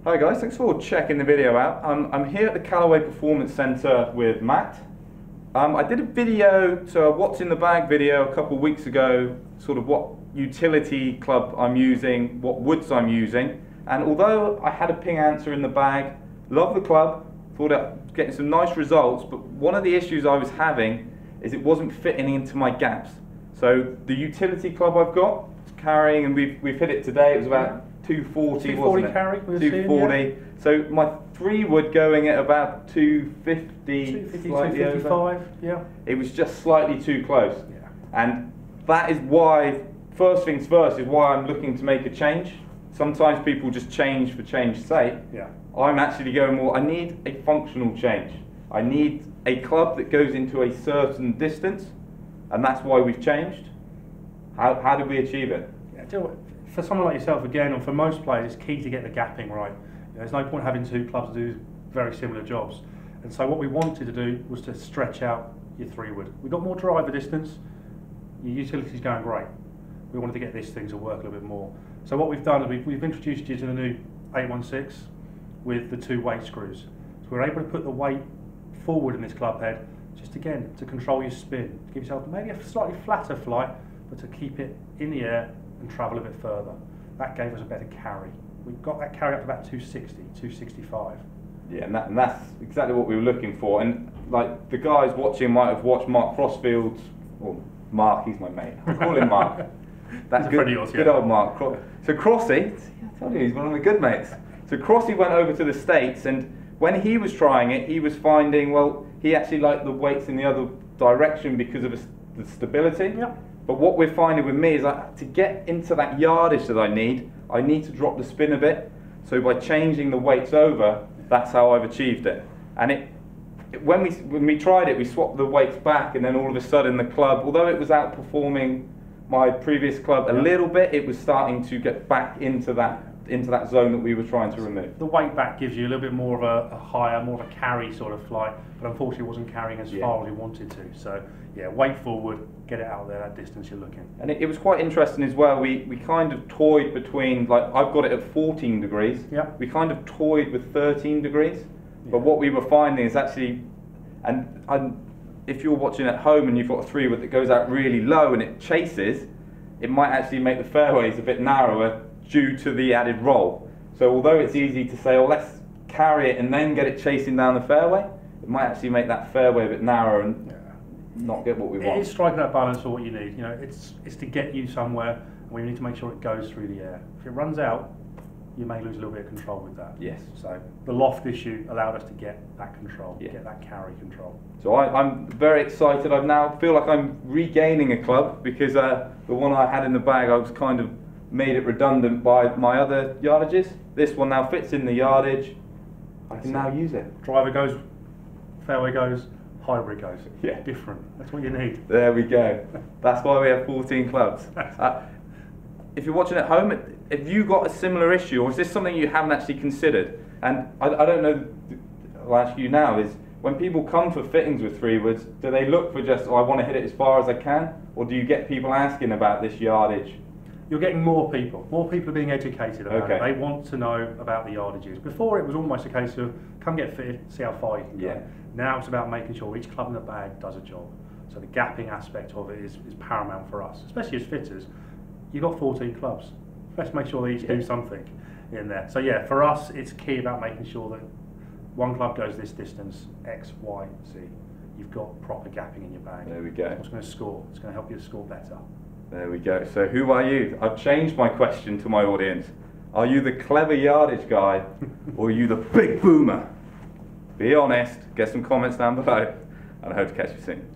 Hi guys, thanks for checking the video out. I'm here at the Callaway Performance Centre with Matt. I did a video, so a what's in the bag video a couple of weeks ago, sort of what utility club I'm using, what woods I'm using, and although I had a ping answer in the bag, love the club, thought I was getting some nice results, but one of the issues I was having is it wasn't fitting into my gaps. So the utility club I've got, it's carrying, and we've hit it today, it was about 240, wasn't it? Carry, 240. Yeah. So my 3-wood going at about 250, 255, yeah. It was just slightly too close. Yeah. And that is why, first things first, is why I'm looking to make a change. Sometimes people just change for change's sake. Yeah. I'm actually going more, I need a functional change. I need a club that goes into a certain distance, and that's why we've changed. How did we achieve it? Yeah, for someone like yourself, again, and for most players, it's key to get the gapping right. There's no point having two clubs to do very similar jobs. And so what we wanted to do was to stretch out your 3-wood. We got more driver distance, your utility's going great. We wanted to get this thing to work a little bit more. So what we've done is we've introduced you to the new 816 with the 2 weight screws. So we're able to put the weight forward in this club head, just again, to control your spin, to give yourself maybe a slightly flatter flight, but to keep it in the air and travel a bit further. That gave us a better carry. We got that carry up to about 260, 265. Yeah, and that's exactly what we were looking for. And like the guys watching might have watched Mark Crossfield's, or Mark, he's my mate. I call him Mark. That's good, yours, yeah. Good old Mark. So Crossy, I told you he's one of my good mates. So Crossy went over to the States, and when he was trying it, he was finding, well, he actually liked the weights in the other direction because of the stability. Yeah. But what we're finding with me is to get into that yardage that I need to drop the spin a bit. So by changing the weights over, that's how I've achieved it. And when we tried it, we swapped the weights back, and then all of a sudden the club, although it was outperforming my previous club a little bit, it was starting to get back into that zone that we were trying to remove. The weight back gives you a little bit more of a higher, more of a carry sort of flight, but unfortunately it wasn't carrying as far as we wanted to. So yeah, weight forward, get it out there, that distance you're looking. And it was quite interesting as well, we kind of toyed between, like I've got it at 14 degrees, we kind of toyed with 13 degrees, but what we were finding is actually, and if you're watching at home and you've got a 3-wood that goes out really low and it chases, it might actually make the fairways a bit narrower due to the added roll. So although it's easy to say, oh, let's carry it and then get it chasing down the fairway, it might actually make that fairway a bit narrower and not get what we want. It is striking that balance for what you need. You know, it's to get you somewhere, and we need to make sure it goes through the air. If it runs out, you may lose a little bit of control with that. Yes. So the loft issue allowed us to get that control, get that carry control. So I'm very excited. I now feel like I'm regaining a club, because the one I had in the bag, I was kind of made it redundant by my other yardages. This one now fits in the yardage. I can now use it. Driver goes, fairway goes, hybrid goes. Yeah. Different. That's what you need. There we go. That's why we have 14 clubs. If you're watching at home, have you got a similar issue, or is this something you haven't actually considered? And I don't know, I'll ask you now, is when people come for fittings with 3-woods, do they look for just, oh, I want to hit it as far as I can? Or do you get people asking about this yardage? You're getting more people. More people are being educated about it. They want to know about the yardages. Before it was almost a case of, come get fitted, see how far you can go. Now it's about making sure each club in the bag does a job. So the gapping aspect of it is paramount for us, especially as fitters. You've got 14 clubs. Let's make sure they each do something in there. So yeah, for us, it's key about making sure that one club goes this distance, X, Y, Z. You've got proper gapping in your bag. There we go. It's going to score. It's going to help you to score better. There we go. So who are you? I've changed my question to my audience. Are you the clever yardage guy, or are you the big boomer? Be honest, get some comments down below, and I hope to catch you soon.